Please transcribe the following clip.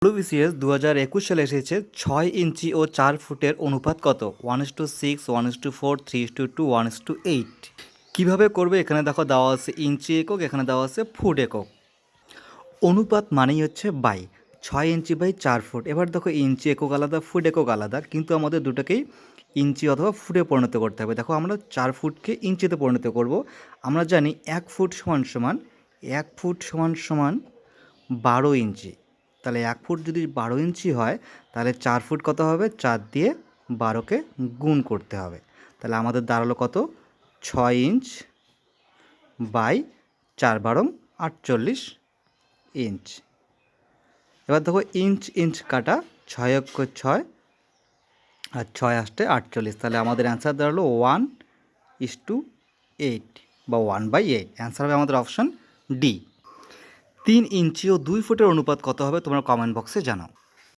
WBCS 2021 সালে এসেছে 6 ইঞ্চি ও 4 ফুটের অনুপাত কত? 1:6, 1:4, 3:2, 1:8। কীভাবে করবে? এখানে দেখো দেওয়া আছে ইঞ্চি একক, এখানে দেওয়া আছে ফুট একক। অনুপাত মানেই হচ্ছে বাই, 6 ইঞ্চি বাই 4 ফুট। এবার দেখো ইঞ্চি একক আলাদা, ফুট একক আলাদা, কিন্তু আমাদের দুটোকেই ইঞ্চি অথবা ফুটে পরিণত করতে হবে। দেখো আমরা 4 ফুটকে ইঞ্চিতে পরিণত করব। আমরা জানি 1 ফুট সমান সমান 1 ফুট সমান সমান 12 ইঞ্চি। তাহলে 1 ফুট যদি 12 ইঞ্চি হয়, তাহলে 4 ফুট কত হবে? 4 দিয়ে 12কে গুণ করতে হবে। তাহলে আমাদের দাঁড়ালো কত? 6 ইঞ্চ বাই 4 12 48 ইঞ্চ। এবার দেখো ইঞ্চ ইঞ্চ কাটা, 6 অক্ষ 6 আর 6 আসতে 48। তাহলে আমাদের অ্যান্সার দাঁড়ালো 1:8 বা 1/8। অ্যান্সার হবে আমাদের অপশন ডি। 3 ইঞ্চি ও 2 ফুটের অনুপাত কত হবে? তোমরা কমেন্ট বক্সে জানাও।